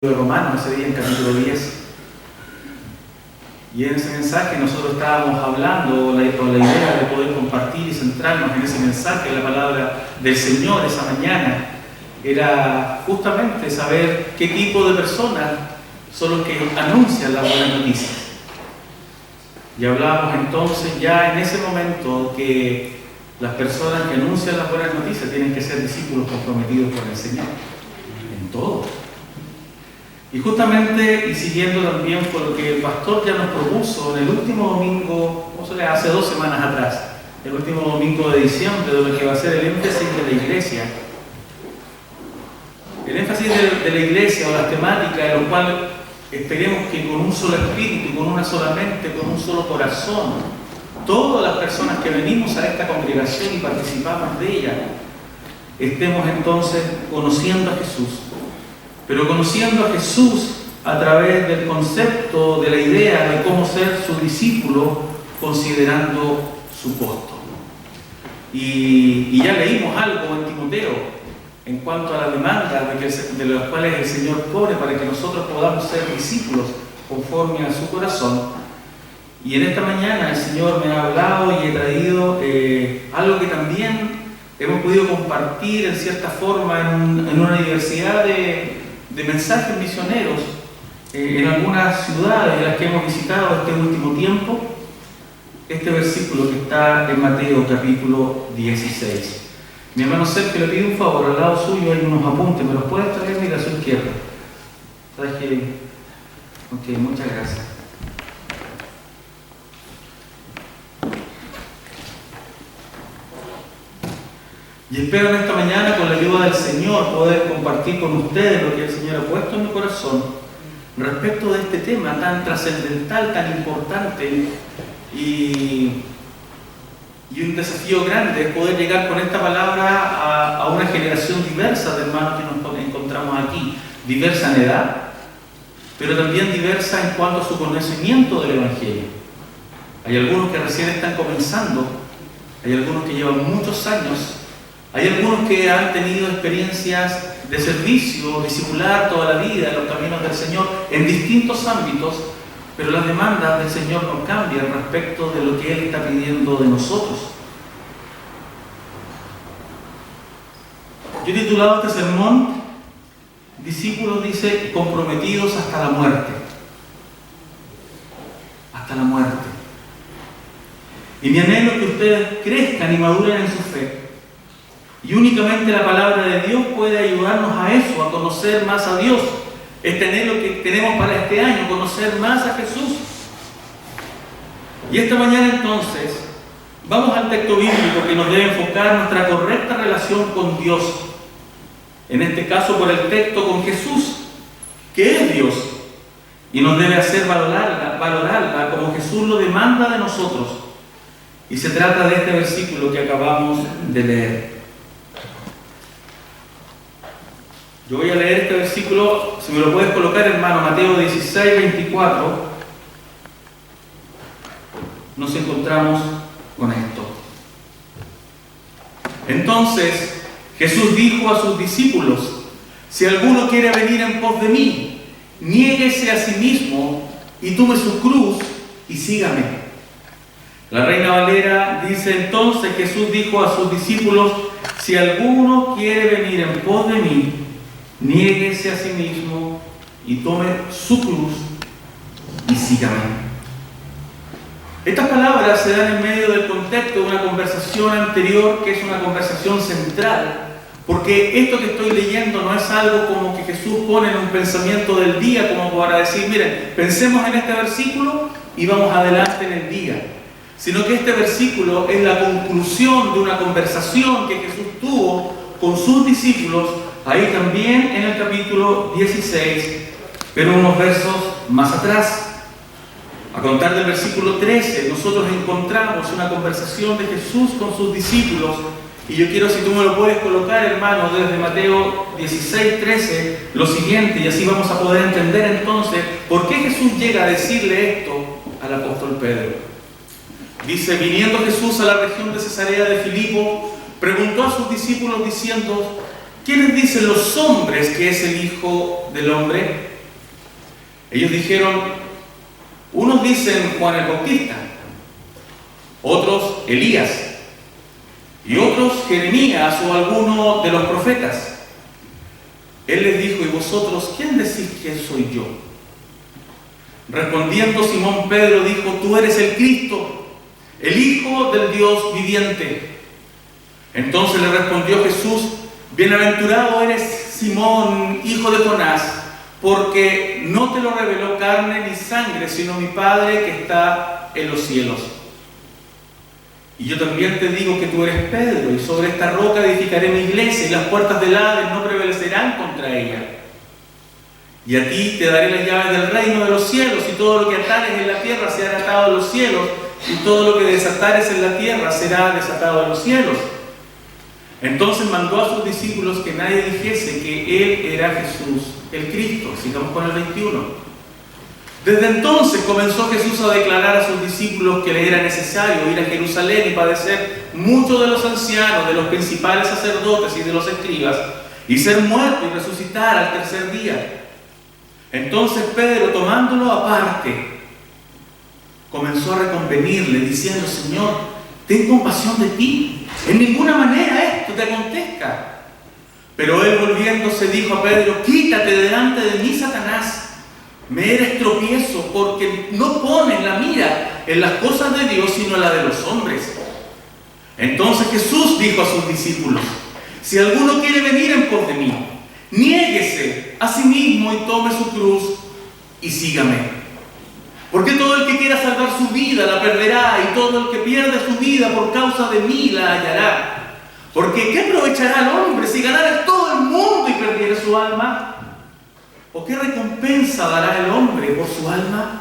de Romanos ese día en capítulo 10. Y en ese mensaje nosotros estábamos hablando con la idea de poder compartir y centrarnos en ese mensaje, la palabra del Señor esa mañana. Era justamente saber qué tipo de personas son los que anuncian las buenas noticias. Y hablábamos entonces ya en ese momento que las personas que anuncian las buenas noticias tienen que ser discípulos comprometidos con el Señor, en todo. Y justamente, y siguiendo también por lo que el pastor ya nos propuso en el último domingo, hace 2 semanas atrás, el último domingo de diciembre, de lo que va a ser el énfasis de la iglesia. El énfasis de la iglesia o las temáticas en los cuales esperemos que con un solo espíritu, con una sola mente, con un solo corazón, todas las personas que venimos a esta congregación y participamos de ella, estemos entonces conociendo a Jesús. Pero conociendo a Jesús a través del concepto, de la idea de cómo ser su discípulo, considerando su costo. Y ya leímos algo en Timoteo en cuanto a la demanda de las cuales el Señor pone para que nosotros podamos ser discípulos conforme a su corazón. Y en esta mañana el Señor me ha hablado y he traído algo que también hemos podido compartir en cierta forma en una diversidad de mensajes misioneros en algunas ciudades en las que hemos visitado este último tiempo, este versículo que está en Mateo capítulo 16. Mi hermano Sergio, le pido un favor, al lado suyo hay unos apuntes, ¿me los puedes traer? Mira, a su izquierda. ¿Sabes qué? Ok, muchas gracias. Y espero en esta mañana, con la ayuda del Señor, poder compartir con ustedes lo que el Señor ha puesto en mi corazón respecto de este tema tan trascendental, tan importante y un desafío grande es poder llegar con esta palabra a una generación diversa de hermanos que nos encontramos aquí, diversa en edad, pero también diversa en cuanto a su conocimiento del Evangelio. Hay algunos que recién están comenzando, hay algunos que llevan muchos años. Hay algunos que han tenido experiencias de servicio, discipular toda la vida en los caminos del Señor en distintos ámbitos, pero las demandas del Señor no cambian respecto de lo que Él está pidiendo de nosotros. Yo he titulado este sermón, discípulos, dice, comprometidos hasta la muerte. Hasta la muerte. Y mi anhelo es que ustedes crezcan y maduren en su fe. Y únicamente la palabra de Dios puede ayudarnos a eso, a conocer más a Dios. Este anhelo que tenemos para este año, conocer más a Jesús. Y esta mañana entonces, vamos al texto bíblico que nos debe enfocar nuestra correcta relación con Dios. En este caso por el texto con Jesús, que es Dios. Y nos debe hacer valorarla como Jesús lo demanda de nosotros. Y se trata de este versículo que acabamos de leer. Yo voy a leer este versículo, si me lo puedes colocar, hermano, Mateo 16, 24. Nos encontramos con esto. Entonces, Jesús dijo a sus discípulos: si alguno quiere venir en pos de mí, niéguese a sí mismo y tome su cruz y sígame. La Reina Valera dice: entonces Jesús dijo a sus discípulos: si alguno quiere venir en pos de mí, niéguese a sí mismo y tome su cruz y sígame. Estas palabras se dan en medio del contexto de una conversación anterior, que es una conversación central, porque esto que estoy leyendo no es algo como que Jesús pone en un pensamiento del día, como para decir, miren, pensemos en este versículo y vamos adelante en el día, sino que este versículo es la conclusión de una conversación que Jesús tuvo con sus discípulos, ahí también en el capítulo 16, pero unos versos más atrás. A contar del versículo 13, nosotros encontramos una conversación de Jesús con sus discípulos, y yo quiero, si tú me lo puedes colocar, hermano, desde Mateo 16, 13, lo siguiente, y así vamos a poder entender entonces por qué Jesús llega a decirle esto al apóstol Pedro. Dice: viniendo Jesús a la región de Cesarea de Filipo, preguntó a sus discípulos diciendo: ¿quiénes dicen los hombres que es el Hijo del Hombre? Ellos dijeron, unos dicen Juan el Bautista, otros Elías, y otros Jeremías o alguno de los profetas. Él les dijo, ¿y vosotros quién decís que soy yo? Respondiendo Simón Pedro dijo, tú eres el Cristo, el Hijo del Dios viviente. Entonces le respondió Jesús, bienaventurado eres Simón, hijo de Jonás, porque no te lo reveló carne ni sangre, sino mi Padre que está en los cielos. Y yo también te digo que tú eres Pedro, y sobre esta roca edificaré mi iglesia, y las puertas del Hades no prevalecerán contra ella. Y a ti te daré las llaves del reino de los cielos, y todo lo que atares en la tierra será atado en los cielos, y todo lo que desatares en la tierra será desatado en los cielos. Entonces mandó a sus discípulos que nadie dijese que Él era Jesús, el Cristo. Sigamos con el 21. Desde entonces comenzó Jesús a declarar a sus discípulos que le era necesario ir a Jerusalén y padecer mucho de los ancianos, de los principales sacerdotes y de los escribas, y ser muerto y resucitar al tercer día. Entonces Pedro, tomándolo aparte, comenzó a reconvenirle, diciendo, Señor, ten compasión de ti. En ninguna manera esto te acontezca. Pero él volviéndose dijo a Pedro, quítate delante de mí, Satanás. Me eres tropiezo, porque no pones la mira en las cosas de Dios, sino en la de los hombres. Entonces Jesús dijo a sus discípulos, si alguno quiere venir en pos de mí, niéguese a sí mismo y tome su cruz y sígame. Porque todo el que quiera salvar su vida la perderá, y todo el que pierde su vida por causa de mí la hallará. Porque ¿qué aprovechará el hombre si ganara todo el mundo y perdiera su alma? ¿O qué recompensa dará el hombre por su alma?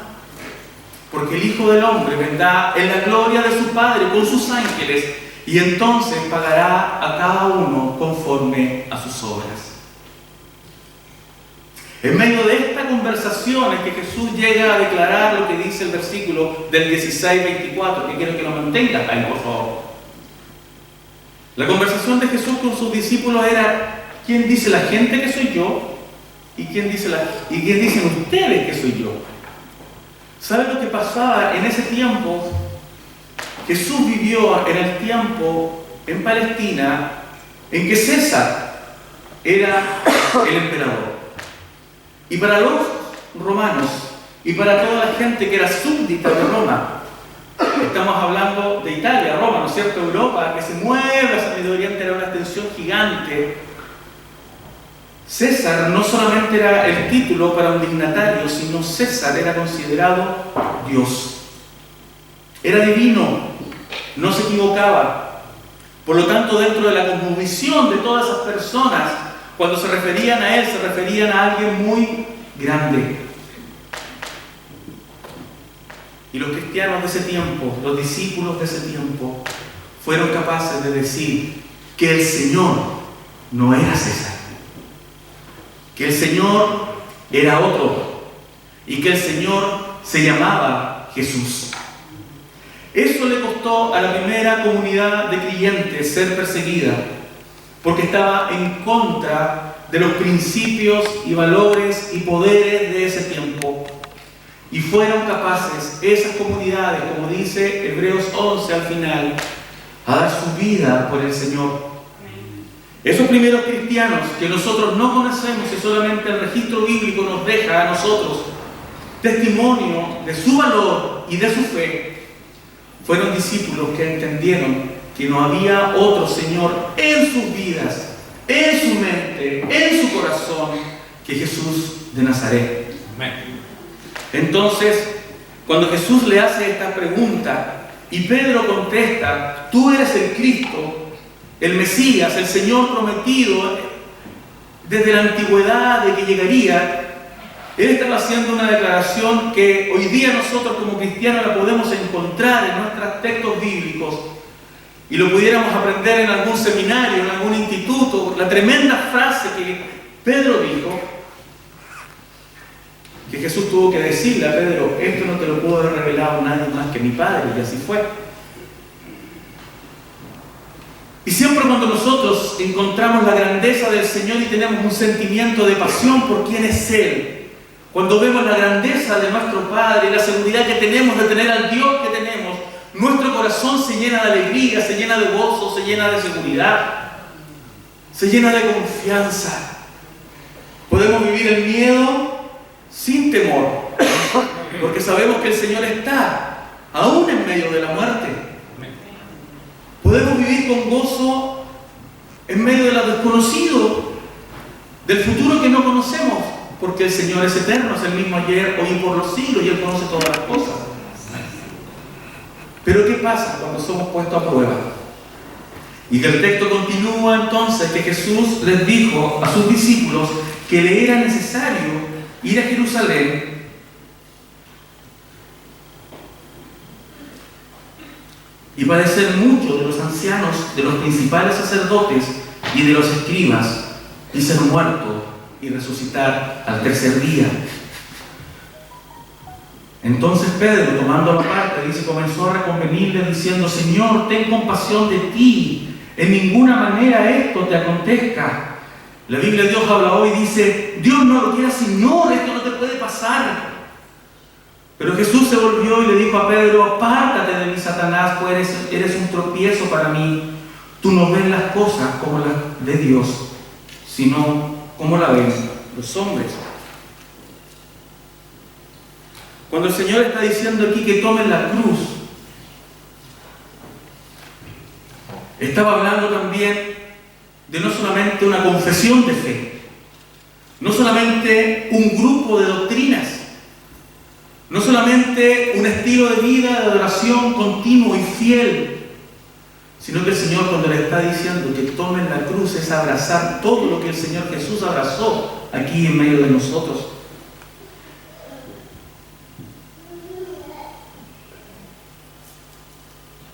Porque el Hijo del Hombre vendrá en la gloria de su Padre con sus ángeles, y entonces pagará a cada uno conforme a sus obras. En medio de esta conversación es que Jesús llega a declarar lo que dice el versículo del 16-24, que quiero que lo mantengas ahí, por favor. La conversación de Jesús con sus discípulos era, ¿quién dice la gente que soy yo? ¿Y quién dicen ustedes que soy yo? ¿Saben lo que pasaba en ese tiempo? Jesús vivió en el tiempo en Palestina en que César era el emperador. Y para los romanos y para toda la gente que era súbdita de Roma, estamos hablando de Italia, Roma, ¿no es cierto? Europa, que se mueve hacia Medio Oriente, era una extensión gigante. César no solamente era el título para un dignatario, sino César era considerado Dios. Era divino, no se equivocaba. Por lo tanto, dentro de la cosmovisión de todas esas personas, cuando se referían a él, se referían a alguien muy grande. Y los cristianos de ese tiempo, los discípulos de ese tiempo, fueron capaces de decir que el Señor no era César, que el Señor era otro, y que el Señor se llamaba Jesús. Eso le costó a la primera comunidad de creyentes ser perseguida, porque estaba en contra de los principios y valores y poderes de ese tiempo. Y fueron capaces esas comunidades, como dice Hebreos 11 al final, a dar su vida por el Señor. Esos primeros cristianos que nosotros no conocemos y solamente el registro bíblico nos deja a nosotros testimonio de su valor y de su fe, fueron discípulos que entendieron que no había otro Señor en sus vidas, en su mente, en su corazón, que Jesús de Nazaret. Amén. Entonces, cuando Jesús le hace esta pregunta y Pedro contesta, tú eres el Cristo, el Mesías, el Señor prometido desde la antigüedad de que llegaría, él estaba haciendo una declaración que hoy día nosotros como cristianos la podemos encontrar en nuestros textos bíblicos y lo pudiéramos aprender en algún seminario, en algún instituto. La tremenda frase que Pedro dijo, que Jesús tuvo que decirle a Pedro, esto no te lo pudo haber revelado nadie más que mi Padre, y así fue. Y siempre cuando nosotros encontramos la grandeza del Señor y tenemos un sentimiento de pasión por quién es Él, cuando vemos la grandeza de nuestro Padre, la seguridad que tenemos de tener al Dios que tenemos, nuestro corazón se llena de alegría, se llena de gozo, se llena de seguridad, se llena de confianza. Podemos vivir el miedo sin temor, porque sabemos que el Señor está, aún en medio de la muerte. Podemos vivir con gozo en medio de lo desconocido, del futuro que no conocemos, porque el Señor es eterno, es el mismo ayer, hoy y por los siglos, y Él conoce todas las cosas. Pero ¿qué pasa cuando somos puestos a prueba? Y que el texto continúa entonces que Jesús les dijo a sus discípulos que le era necesario ir a Jerusalén y padecer mucho de los ancianos, de los principales sacerdotes y de los escribas, y ser muerto y resucitar al tercer día. Entonces Pedro, tomando aparte, dice, comenzó a reconvenirle diciendo: Señor, ten compasión de ti, en ninguna manera esto te acontezca. La Biblia de Dios habla hoy y dice: Dios no lo quiera, Señor, esto no te puede pasar. Pero Jesús se volvió y le dijo a Pedro: apártate de mí, Satanás, pues eres un tropiezo para mí. Tú no ves las cosas como las ve Dios, sino como la ven los hombres. Cuando el Señor está diciendo aquí que tomen la cruz, estaba hablando también de no solamente una confesión de fe, no solamente un grupo de doctrinas, no solamente un estilo de vida de adoración continuo y fiel, sino que el Señor, cuando le está diciendo que tomen la cruz, es abrazar todo lo que el Señor Jesús abrazó aquí en medio de nosotros.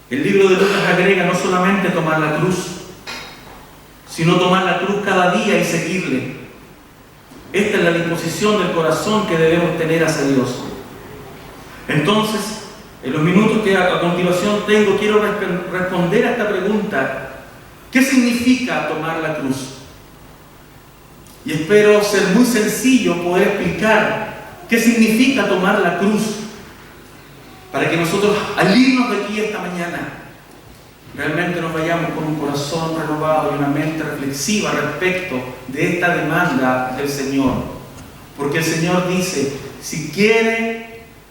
El libro de Lucas agrega no solamente tomar la cruz, sino tomar la cruz cada día y seguirle. Esta es la disposición del corazón que debemos tener hacia Dios. Entonces, en los minutos que a continuación tengo, quiero responder a esta pregunta: ¿qué significa tomar la cruz? Y espero ser muy sencillo poder explicar qué significa tomar la cruz, para que nosotros, al irnos de aquí esta mañana, realmente nos vayamos con un corazón renovado y una mente reflexiva respecto de esta demanda del Señor. Porque el Señor dice: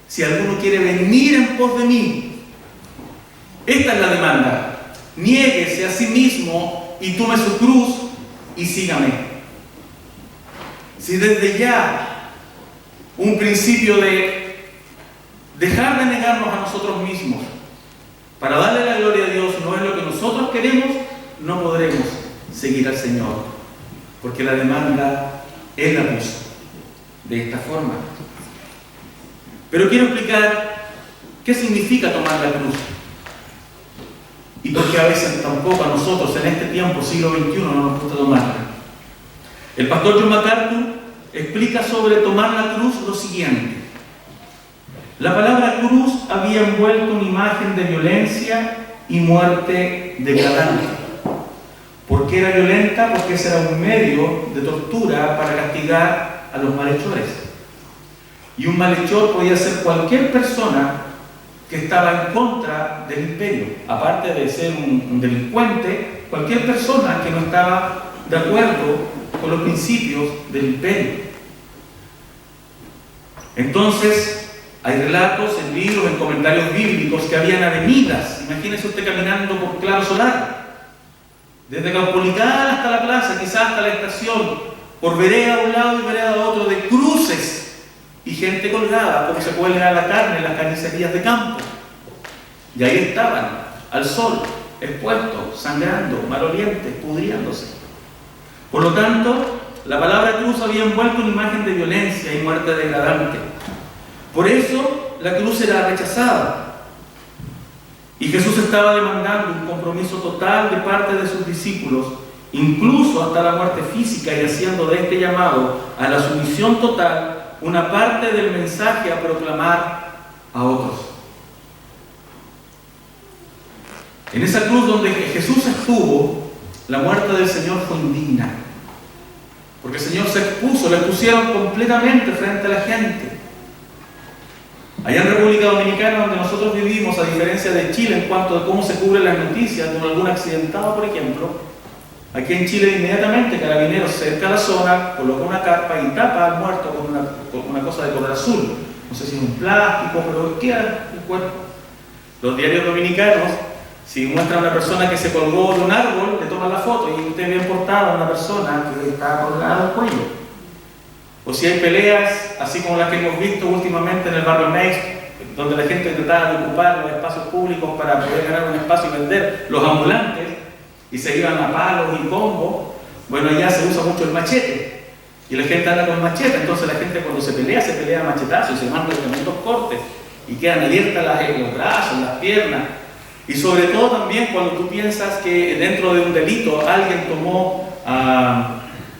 si alguno quiere venir en pos de mí, esta es la demanda: niéguese a sí mismo y tome su cruz y sígame. Si desde ya un principio de dejar de negarnos a nosotros mismos para darle la gloria a Dios no es lo que nosotros queremos, no podremos seguir al Señor, porque la demanda Él la puso de esta forma. Pero quiero explicar qué significa tomar la cruz y por qué a veces tampoco a nosotros en este tiempo, siglo XXI, no nos gusta tomarla. El pastor John MacArthur explica sobre tomar la cruz lo siguiente: la palabra cruz había envuelto una imagen de violencia y muerte degradante. ¿Por qué era violenta? Porque ese era un medio de tortura para castigar a los malhechores. Y un malhechor podía ser cualquier persona que estaba en contra del imperio. Aparte de ser un delincuente, cualquier persona que no estaba de acuerdo con los principios del imperio. Entonces, hay relatos en libros, en comentarios bíblicos, que habían avenidas. Imagínese usted caminando por Claro Solar, desde Caupolicán hasta la plaza, quizás hasta la estación, por vereda a un lado y vereda a otro, de cruces y gente colgada, como se cuelga la carne en las carnicerías de campo. Y ahí estaban, al sol, expuestos, sangrando, malolientes, pudriéndose. Por lo tanto, la palabra cruz había envuelto una imagen de violencia y muerte degradante. Por eso, la cruz era rechazada. Y Jesús estaba demandando un compromiso total de parte de sus discípulos, incluso hasta la muerte física, y haciendo de este llamado a la sumisión total una parte del mensaje a proclamar a otros. En esa cruz donde Jesús estuvo, la muerte del Señor fue indigna. Porque el Señor se expuso, lo expusieron completamente frente a la gente. Allá en República Dominicana, donde nosotros vivimos, a diferencia de Chile, en cuanto a cómo se cubren las noticias de algún accidentado, por ejemplo, aquí en Chile inmediatamente Carabineros cerca a la zona coloca una carpa y tapa al muerto con una cosa de color azul. No sé si es un plástico, pero queda el cuerpo. Los diarios dominicanos, si muestran a una persona que se colgó de un árbol, le toman la foto y usted ve en portada a una persona que está colgada al cuello. O si hay peleas, así como las que hemos visto últimamente en el barrio Mex, donde la gente trataba de ocupar los espacios públicos para poder ganar un espacio y vender los ambulantes, y se iban a palos y combos. Bueno, allá se usa mucho el machete, y la gente anda con machete. Entonces la gente cuando se pelea a machetazos y se mandan tremendos cortes, y quedan abiertas los brazos, las piernas. Y sobre todo también cuando tú piensas que dentro de un delito alguien tomó...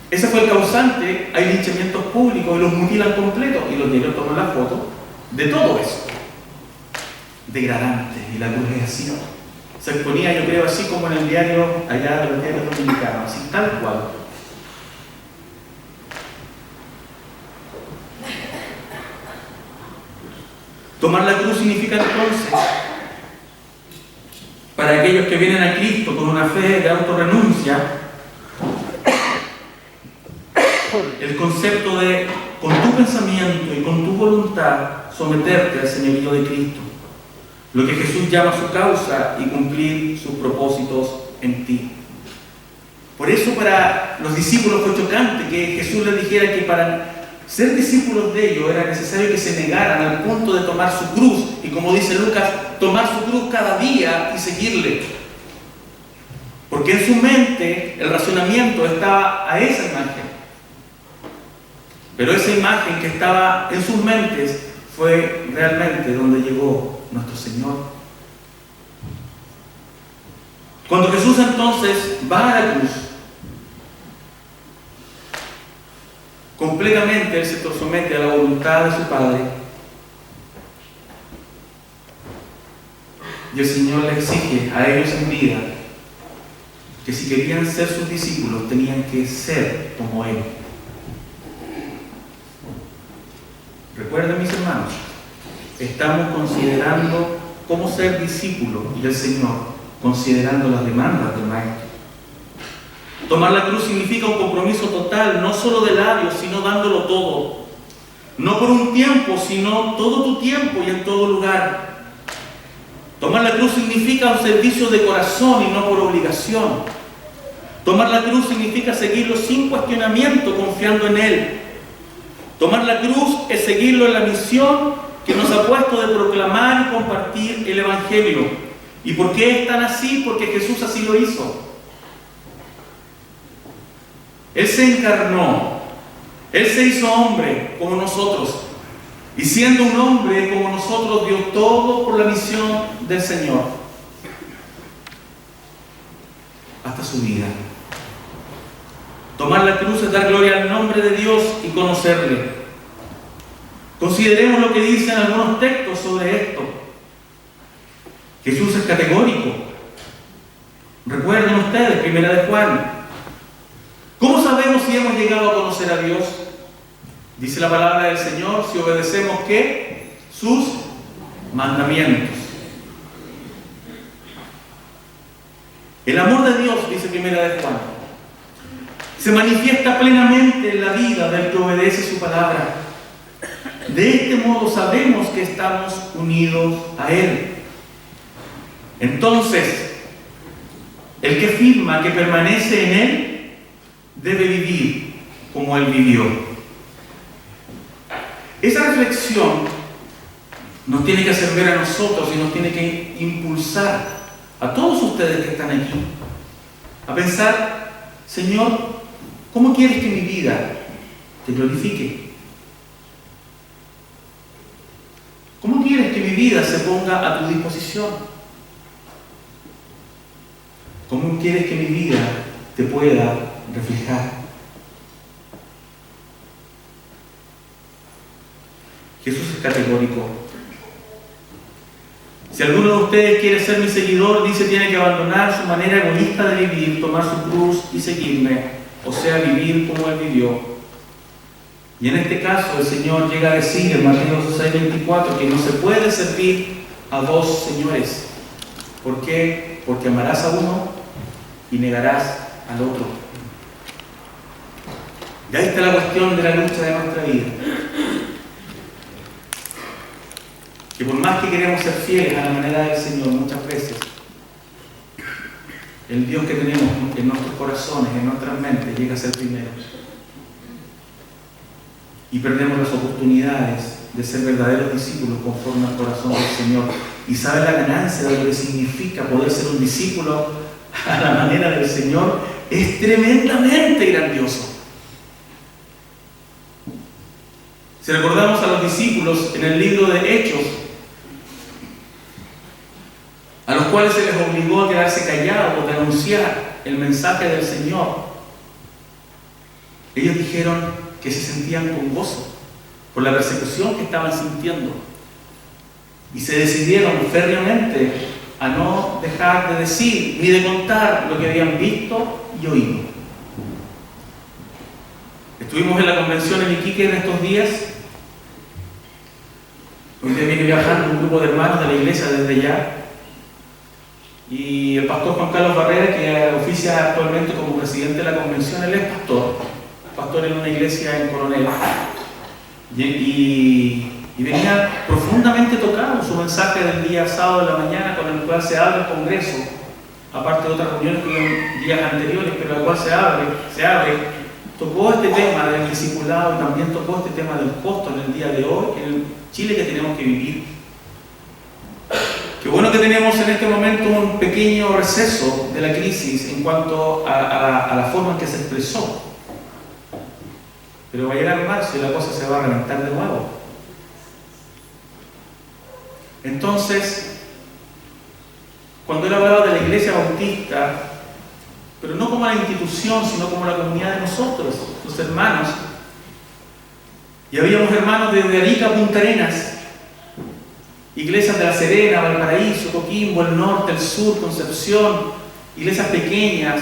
ese fue el causante, hay linchamientos públicos y los mutilan completos, y los diarios toman la foto de todo eso. Degradante, y la cruz es así. Se exponía, yo creo, así como en el diario, allá de los diarios dominicanos, así tal cual. Tomar la cruz significa entonces, para aquellos que vienen a Cristo con una fe de autorrenuncia, el concepto de, con tu pensamiento y con tu voluntad, someterte al señorío de Cristo. Lo que Jesús llama su causa y cumplir sus propósitos en ti. Por eso para los discípulos fue chocante que Jesús les dijera que para ser discípulos de ellos era necesario que se negaran al punto de tomar su cruz. Y como dice Lucas, tomar su cruz cada día y seguirle. Porque en su mente el razonamiento estaba a esa imagen. Pero esa imagen que estaba en sus mentes fue realmente donde llegó nuestro Señor. Cuando Jesús entonces va a la cruz, completamente Él se somete a la voluntad de su Padre. Y el Señor le exige a ellos en vida que si querían ser sus discípulos tenían que ser como Él. Recuerden, mis hermanos, estamos considerando cómo ser discípulos del Señor, considerando las demandas del Maestro. Tomar la cruz significa un compromiso total, no solo de labios, sino dándolo todo. No por un tiempo, sino todo tu tiempo y en todo lugar. Tomar la cruz significa un servicio de corazón y no por obligación. Tomar la cruz significa seguirlo sin cuestionamiento, confiando en Él. Tomar la cruz es seguirlo en la misión que nos ha puesto de proclamar y compartir el Evangelio. ¿Y por qué es tan así? Porque Jesús así lo hizo. Él se encarnó, Él se hizo hombre como nosotros, y siendo un hombre como nosotros dio todo por la misión del Señor, hasta su vida. Tomar la cruz es dar gloria al nombre de Dios y conocerle. Consideremos lo que dicen algunos textos sobre esto. Jesús es categórico. Recuerden ustedes, 1 de Juan. ¿Cómo sabemos si hemos llegado a conocer a Dios? Dice la palabra del Señor, si obedecemos ¿qué? Sus mandamientos. El amor de Dios, dice 1 de Juan, se manifiesta plenamente en la vida del que obedece su palabra. De este modo sabemos que estamos unidos a Él. Entonces, el que afirma que permanece en Él debe vivir como Él vivió. Esa reflexión nos tiene que hacer ver a nosotros y nos tiene que impulsar a todos ustedes que están aquí a pensar, Señor, ¿cómo quieres que mi vida te glorifique? ¿Cómo quieres que mi vida se ponga a tu disposición? ¿Cómo quieres que mi vida te pueda reflejar? Jesús es categórico. Si alguno de ustedes quiere ser mi seguidor, dice, tiene que abandonar su manera egoísta de vivir, tomar su cruz y seguirme. o sea, vivir como Él vivió. Y en este caso el Señor llega a decir en Mateo 6:24 que no se puede servir a dos señores. ¿Por qué? Porque amarás a uno y negarás al otro. Y ahí está la cuestión de la lucha de nuestra vida. Que por más que queremos ser fieles a la manera del Señor, muchas veces el Dios que tenemos en nuestros corazones, en nuestras mentes, llega a ser primero. Y perdemos las oportunidades de ser verdaderos discípulos conforme al corazón del Señor. Y sabe la ganancia de lo que significa poder ser un discípulo a la manera del Señor. Es tremendamente grandioso. Si recordamos a los discípulos en el libro de Hechos, a los cuales se les obligó a quedarse callados o de anunciar el mensaje del Señor, ellos dijeron que se sentían con gozo por la persecución que estaban sintiendo y se decidieron férreamente a no dejar de decir ni de contar lo que habían visto y oído. Estuvimos en la convención en Iquique en estos días. Hoy día viene viajando un grupo de hermanos de la iglesia desde allá. Y el pastor Juan Carlos Barrera, que oficia actualmente como presidente de la convención, él es pastor en una iglesia en Coronel. Y venía profundamente tocado su mensaje del día sábado de la mañana, con el cual se abre el Congreso, aparte de otras reuniones que hubo días anteriores, pero el cual se abre, tocó este tema del discipulado y también tocó este tema del costo en el día de hoy, en el Chile que tenemos que vivir. Qué bueno que tenemos en este momento un pequeño receso de la crisis en cuanto a la forma en que se expresó. Pero va a llegar marzo y la cosa se va a reventar de nuevo. Entonces, cuando él hablaba de la iglesia bautista, pero no como la institución, sino como la comunidad de nosotros, los hermanos, y habíamos hermanos desde Arica a Punta Arenas, iglesias de La Serena, Valparaíso, Coquimbo, el norte, el sur, Concepción, iglesias pequeñas.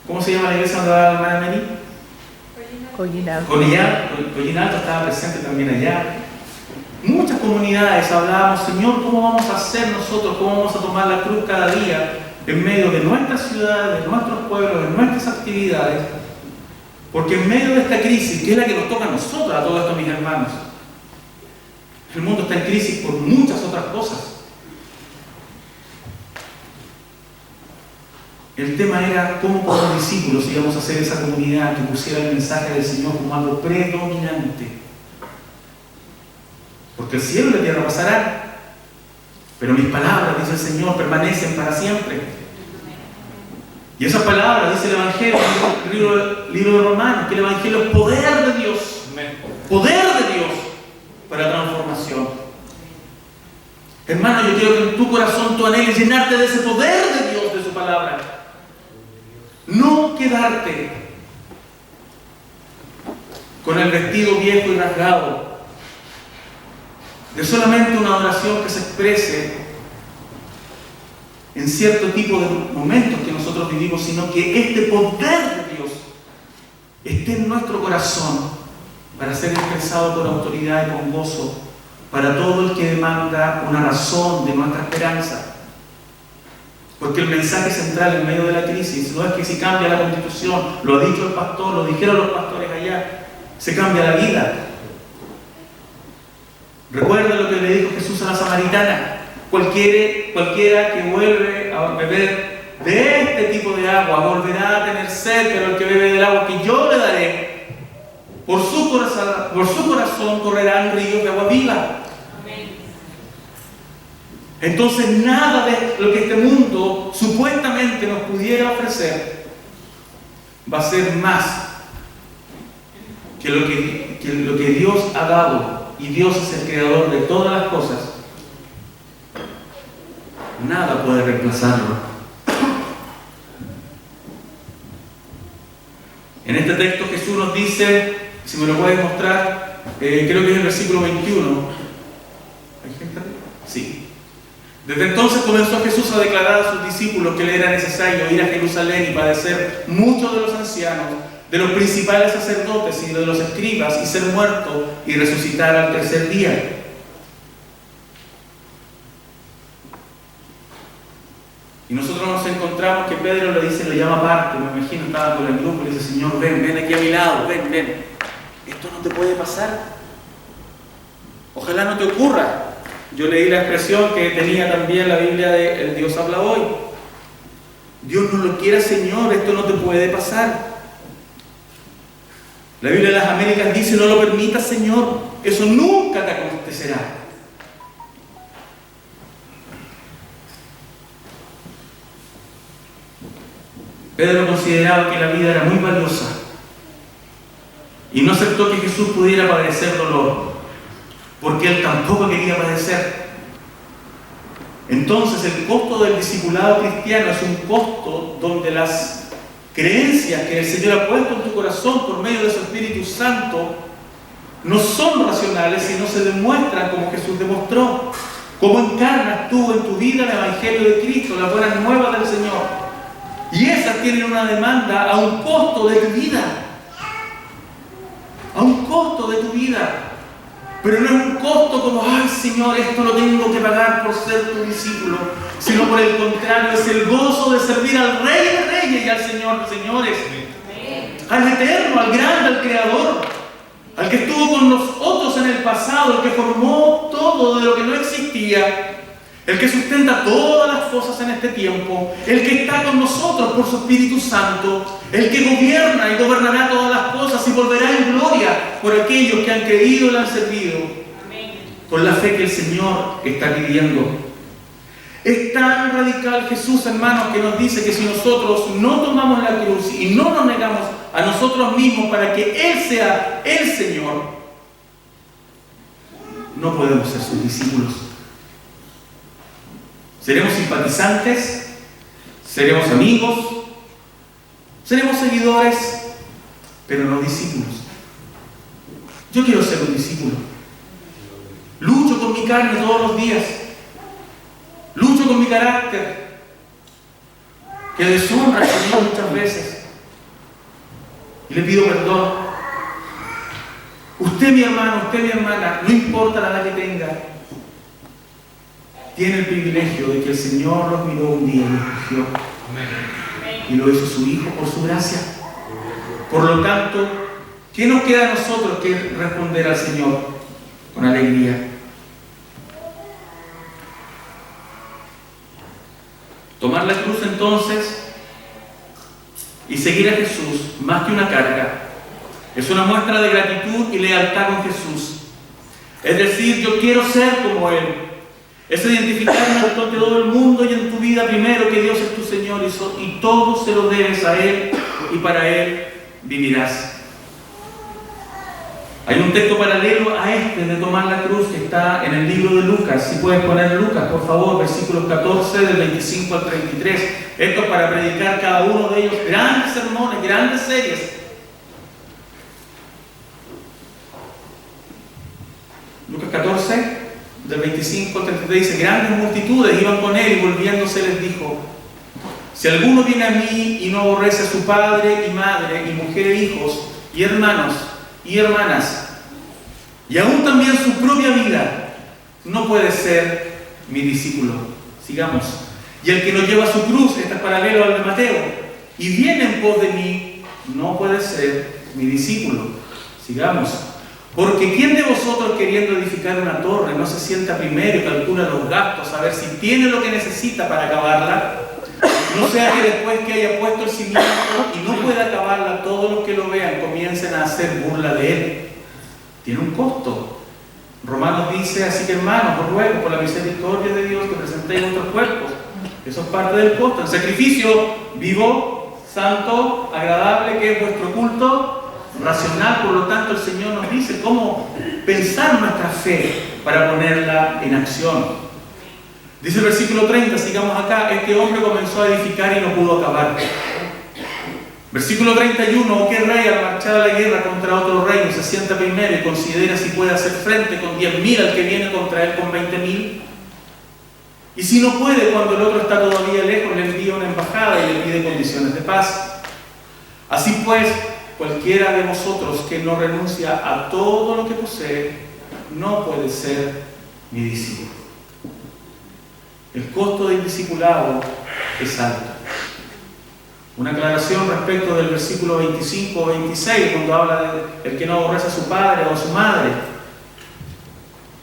¿Cómo se llama la iglesia donde va la hermana Mary? Collinalto estaba presente también allá. Muchas comunidades hablábamos, Señor, ¿cómo vamos a hacer nosotros? ¿Cómo vamos a tomar la cruz cada día en medio de nuestras ciudades, de nuestros pueblos, de nuestras actividades? Porque en medio de esta crisis, que es la que nos toca a nosotros, a todos estos mis hermanos, el mundo está en crisis por muchas otras cosas. El tema era cómo como discípulos íbamos a hacer esa comunidad que pusiera el mensaje del Señor como algo predominante. Porque el cielo y la tierra pasarán, pero mis palabras, dice el Señor, permanecen para siempre. Y esas palabras, dice el Evangelio, el libro de Romanos, que el Evangelio es poder de Dios. Poder de Dios para transformación. Hermano, yo quiero que en tu corazón tú anheles llenarte de ese poder de Dios, de su palabra. No quedarte con el vestido viejo y rasgado de solamente una adoración que se exprese en cierto tipo de momentos que nosotros vivimos, sino que este poder de Dios esté en nuestro corazón para ser expresado con autoridad y con gozo para todo el que demanda una razón de nuestra esperanza. Porque el mensaje central en medio de la crisis no es que si cambia la Constitución, lo ha dicho el pastor, lo dijeron los pastores allá, se cambia la vida. Recuerda lo que le dijo Jesús a la samaritana: cualquiera que vuelve a beber de este tipo de agua volverá a tener sed, pero el que bebe del agua que yo le daré, por su corazón correrán ríos de agua viva. Entonces nada de lo que este mundo supuestamente nos pudiera ofrecer va a ser más que lo que Dios ha dado, y Dios es el creador de todas las cosas. Nada puede reemplazarlo. En este texto Jesús nos dice, si me lo puedes mostrar, creo que es el versículo 21. ¿Hay gente? Sí. Desde entonces comenzó Jesús a declarar a sus discípulos que le era necesario ir a Jerusalén y padecer muchos de los ancianos, de los principales sacerdotes y de los escribas, y ser muerto y resucitar al tercer día. Y nosotros nos encontramos que Pedro le llama aparte, me imagino, estaba con el grupo y le dice: Señor, ven aquí a mi lado, ven. Esto no te puede pasar. Ojalá no te ocurra. Yo leí la expresión que tenía también la Biblia de El Dios habla hoy. Dios no lo quiera, Señor, esto no te puede pasar. La Biblia de las Américas dice: no lo permitas, Señor, eso nunca te acontecerá. Pedro consideraba que la vida era muy valiosa y no aceptó que Jesús pudiera padecer dolor, porque él tampoco quería padecer. Entonces el costo del discipulado cristiano es un costo donde las creencias que el Señor ha puesto en tu corazón por medio de su Espíritu Santo no son racionales, sino se demuestran como Jesús demostró, cómo encarnas tú en tu vida el Evangelio de Cristo, las buenas nuevas del Señor. Y esas tienen una demanda a un costo de tu vida. A un costo de tu vida. Pero no es un costo como: ay, Señor, esto lo tengo que pagar por ser tu discípulo. Sino por el contrario, es el gozo de servir al Rey de Reyes y al Señor de Señores. Al Eterno, al Grande, al Creador. Al que estuvo con nosotros en el pasado, el que formó todo de lo que no existía. El que sustenta todas las cosas en este tiempo, el que está con nosotros por su Espíritu Santo, el que gobierna y gobernará todas las cosas y volverá en gloria por aquellos que han creído y le han servido. Amén. Con la fe que el Señor está pidiendo. Es tan radical Jesús, hermanos, que nos dice que si nosotros no tomamos la cruz y no nos negamos a nosotros mismos para que Él sea el Señor, no podemos ser sus discípulos. Seremos simpatizantes, seremos amigos, seremos seguidores, pero no discípulos. Yo quiero ser un discípulo. Lucho con mi carne todos los días. Lucho con mi carácter, que deshonra al Señor muchas veces. Y le pido perdón. Usted, mi hermano, usted, mi hermana, no importa la edad que tenga, tiene el privilegio de que el Señor los miró un día y los escogió. Y lo hizo su Hijo por su gracia. Por lo tanto, ¿qué nos queda a nosotros que responder al Señor con alegría? Tomar la cruz entonces y seguir a Jesús más que una carga es una muestra de gratitud y lealtad con Jesús. Es decir, yo quiero ser como Él. Es identificarme ante todo el mundo y en tu vida primero que Dios es tu Señor y todo se lo debes a Él y para Él vivirás. Hay un texto paralelo a este de tomar la cruz que está en el libro de Lucas. Si puedes poner Lucas, por favor, versículos 14 del 25 al 33. Esto es para predicar cada uno de ellos grandes sermones, grandes series. Lucas 14, del 25 al 33 dice: grandes multitudes iban con él y volviéndose les dijo: si alguno viene a mí y no aborrece a su padre y madre y mujer e hijos y hermanos y hermanas y aún también su propia vida, no puede ser mi discípulo. Sigamos. Y el que no lleva su cruz, este es paralelo al de Mateo, y viene en pos de mí, no puede ser mi discípulo. Sigamos. Porque ¿quién de vosotros, queriendo edificar una torre, no se sienta primero y calcula los gastos a ver si tiene lo que necesita para acabarla? No sea que después que haya puesto el cimiento y no pueda acabarla, todos los que lo vean comiencen a hacer burla de él. Tiene un costo. Romanos dice: así que, hermanos, os ruego por la misericordia de Dios que presentéis vuestros cuerpos. Eso es parte del costo. El sacrificio vivo, santo, agradable, que es vuestro culto racional. Por lo tanto, el Señor nos dice cómo pensar nuestra fe para ponerla en acción. Dice el versículo 30, sigamos acá: este hombre comenzó a edificar y no pudo acabar. Versículo 31, ¿qué rey al marchar a la guerra contra otro reino se sienta primero y considera si puede hacer frente con 10.000 al que viene contra él con 20.000? Y si no puede, cuando el otro está todavía lejos, le envía una embajada y le pide condiciones de paz. Así pues, cualquiera de vosotros que no renuncia a todo lo que posee, no puede ser mi discípulo. El costo del discipulado es alto. Una aclaración respecto del versículo 25 o 26, cuando habla de el que no aborrece a su padre o a su madre.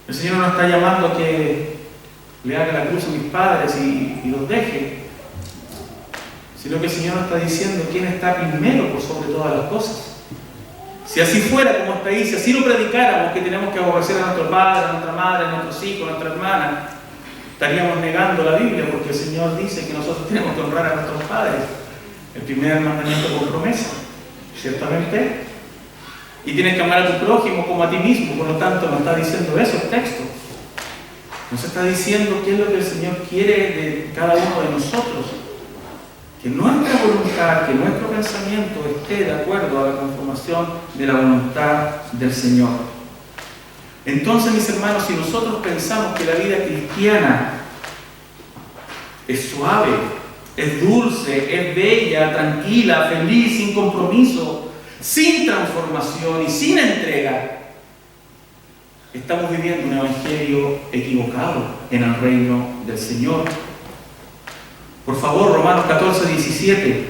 El Señor no está llamando a que le haga la cruz a mis padres y los deje, sino que el Señor nos está diciendo quién está primero por sobre todas las cosas. Si así fuera como está ahí, si así lo predicáramos, que tenemos que aborrecer a nuestro padre, a nuestra madre, a nuestros hijos, a nuestra hermana, estaríamos negando la Biblia, porque el Señor dice que nosotros tenemos que honrar a nuestros padres. El primer mandamiento con promesa, ciertamente. Y tienes que amar a tu prójimo como a ti mismo. Por lo tanto, nos está diciendo eso el texto. Nos está diciendo qué es lo que el Señor quiere de cada uno de nosotros. Que nuestra voluntad, que nuestro pensamiento esté de acuerdo a la conformación de la voluntad del Señor. Entonces, mis hermanos, si nosotros pensamos que la vida cristiana es suave, es dulce, es bella, tranquila, feliz, sin compromiso, sin transformación y sin entrega, estamos viviendo un evangelio equivocado en el reino del Señor. Por favor, Romanos 14, 17.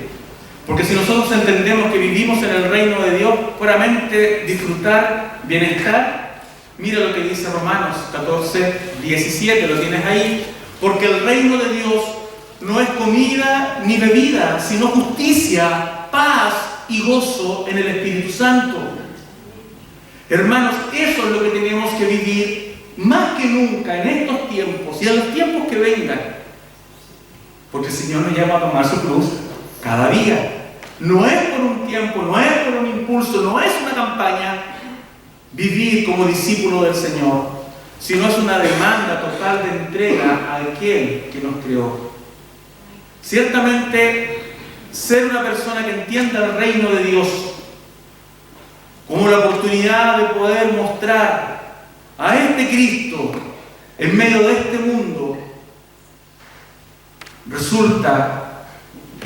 Porque si nosotros entendemos que vivimos en el reino de Dios, puramente disfrutar, bienestar, mira lo que dice Romanos 14, 17, lo tienes ahí. Porque el reino de Dios no es comida ni bebida, sino justicia, paz y gozo en el Espíritu Santo. Hermanos, eso es lo que tenemos que vivir más que nunca en estos tiempos y en los tiempos que vengan. Porque el Señor nos llama a tomar su cruz cada día. No es por un tiempo, no es por un impulso, no es una campaña vivir como discípulo del Señor, sino es una demanda total de entrega a aquel que nos creó. Ciertamente, ser una persona que entienda el reino de Dios como la oportunidad de poder mostrar a este Cristo en medio de este mundo resulta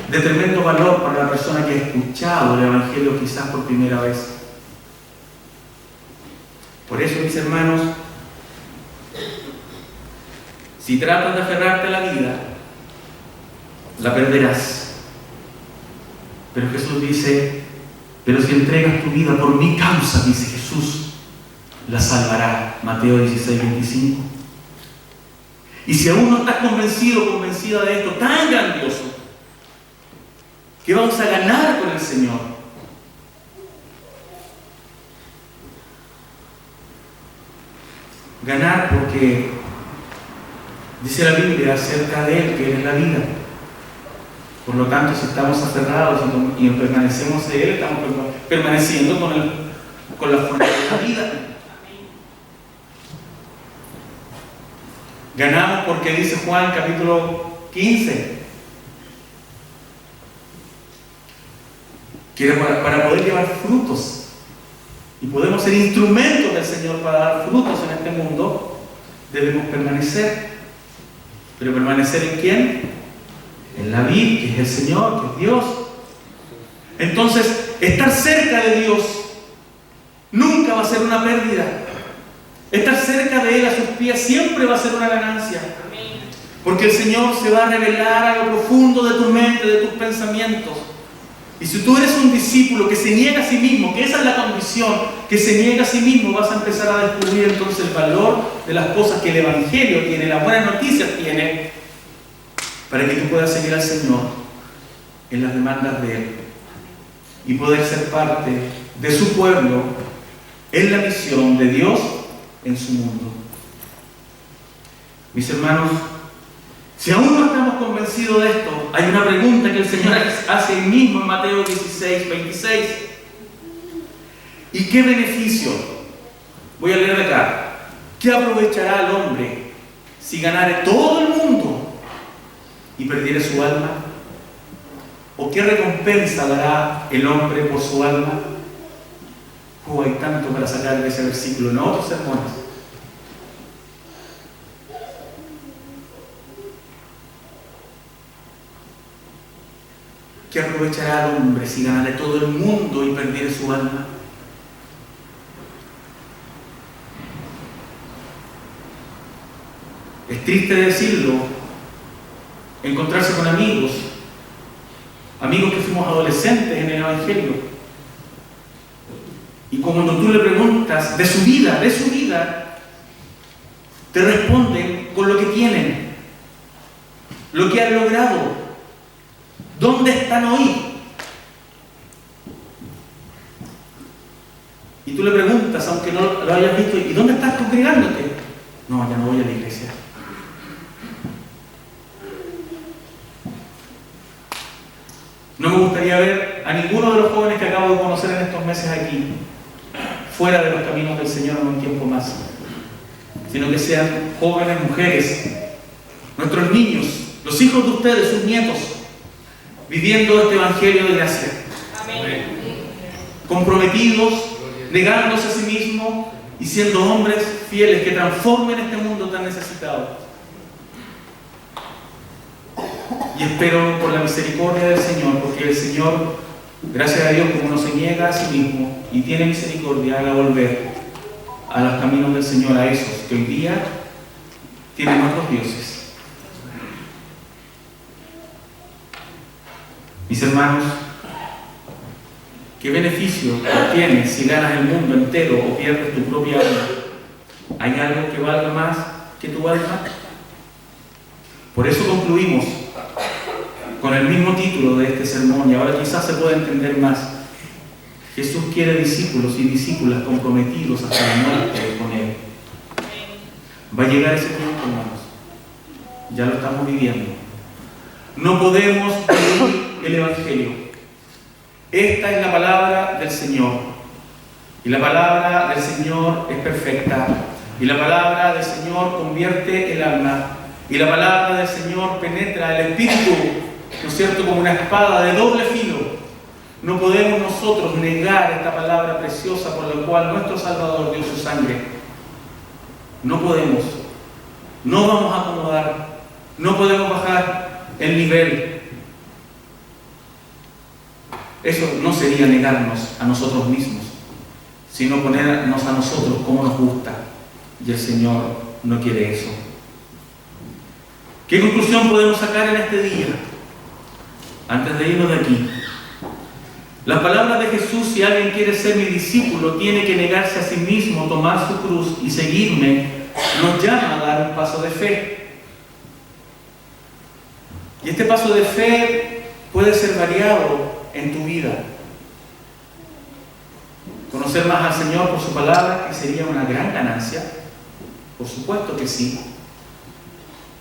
de tremendo valor para la persona que ha escuchado el Evangelio quizás por primera vez. Por eso, mis hermanos, si tratas de aferrarte a la vida, la perderás. Pero Jesús dice, pero si entregas tu vida por mi causa, dice Jesús, la salvará. Mateo 16, 25. Y si aún no estás convencido o convencida de esto tan grandioso, ¿qué vamos a ganar con el Señor? Ganar porque dice la Biblia acerca de Él que Él es la vida. Por lo tanto, si estamos aferrados y permanecemos de Él, estamos permaneciendo con la fuerza de la vida. Ganamos porque dice Juan capítulo 15 que para poder llevar frutos y podemos ser instrumentos del Señor para dar frutos en este mundo, debemos permanecer. ¿Pero permanecer en quién? En la vid, que es el Señor, que es Dios. Entonces, estar cerca de Dios nunca va a ser una pérdida. Estar cerca de Él a sus pies siempre va a ser una ganancia. Porque el Señor se va a revelar a lo profundo de tu mente, de tus pensamientos. Y si tú eres un discípulo que se niega a sí mismo, que esa es la condición, que se niega a sí mismo, vas a empezar a descubrir entonces el valor de las cosas que el Evangelio tiene, las buenas noticias tiene, para que tú puedas seguir al Señor en las demandas de Él y poder ser parte de su pueblo en la misión de Dios en su mundo. Mis hermanos, si aún no estamos convencidos de esto, hay una pregunta que el Señor hace él mismo en Mateo 16, 26. ¿Y qué beneficio? Voy a leer de acá. ¿Qué aprovechará el hombre si ganare todo el mundo y perdiere su alma? ¿O qué recompensa dará el hombre por su alma? Hay tanto para sacar de ese versículo en otros sermones. ¿qué aprovechará al hombre si ganare todo el mundo y perdiere su alma? Es triste decirlo, encontrarse con amigos que fuimos adolescentes en el Evangelio, y cuando tú le preguntas de su vida, te responden con lo que tienen, lo que han logrado, dónde están hoy. Y tú le preguntas, aunque no lo hayas visto, ¿y dónde estás congregándote? No, ya no voy a la iglesia. No me gustaría ver a ninguno de los jóvenes que acabo de conocer en estos meses aquí fuera de los caminos del Señor en un tiempo más, sino que sean jóvenes, mujeres, nuestros niños, los hijos de ustedes, sus nietos, viviendo este evangelio de gracia. Amén. Comprometidos, negándose a sí mismos y siendo hombres fieles que transformen este mundo tan necesitado. Y espero por la misericordia del Señor, porque el Señor, gracias a Dios, como no se niega a sí mismo y tiene misericordia, haga volver a los caminos del Señor a esos que hoy día tienen otros dioses. Mis hermanos, ¿qué beneficio obtienes si ganas el mundo entero o pierdes tu propia alma? ¿Hay algo que valga más que tu alma? Por eso concluimos con el mismo título de este sermón, y ahora quizás se pueda entender más. Jesús quiere discípulos y discípulas comprometidos hasta la muerte con Él. Va a llegar ese tiempo, hermanos. Ya lo estamos viviendo. No podemos vivir el Evangelio. Esta es la palabra del Señor. Y la palabra del Señor es perfecta. Y la palabra del Señor convierte el alma. Y la palabra del Señor penetra el espíritu, ¿no es cierto?, como una espada de doble filo. No podemos nosotros negar esta palabra preciosa por la cual nuestro Salvador dio su sangre. No podemos. No vamos a acomodar. No podemos bajar el nivel. Eso no sería negarnos a nosotros mismos, sino ponernos a nosotros como nos gusta. Y el Señor no quiere eso. ¿Qué conclusión podemos sacar en este día? Antes de irnos de aquí, las palabras de Jesús: si alguien quiere ser mi discípulo, tiene que negarse a sí mismo, tomar su cruz y seguirme, nos llama a dar un paso de fe. Y este paso de fe puede ser variado en tu vida. Conocer más al Señor por su palabra, que sería una gran ganancia, por supuesto que sí.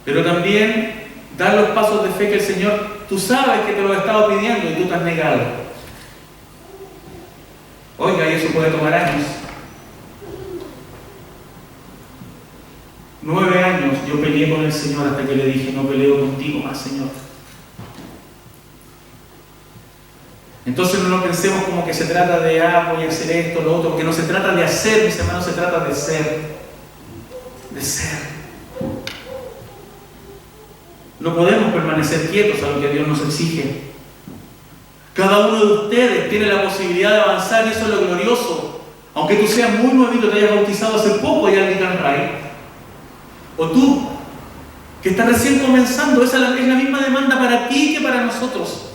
Pero también dar los pasos de fe que el Señor, tú sabes que te lo ha estado pidiendo y tú te has negado. Oiga, y eso puede tomar años. 9 años yo peleé con el Señor hasta que le dije: no peleo contigo más, Señor. Entonces no lo pensemos como que se trata de voy a hacer esto, lo otro, porque no se trata de hacer, mis hermanos, se trata de ser. De ser. No podemos permanecer quietos a lo que Dios nos exige. Cada uno de ustedes tiene la posibilidad de avanzar, y eso es lo glorioso. Aunque tú seas muy nuevito, te hayas bautizado hace poco allá en Licanray, o tú, que estás recién comenzando, esa es la misma demanda para ti que para nosotros.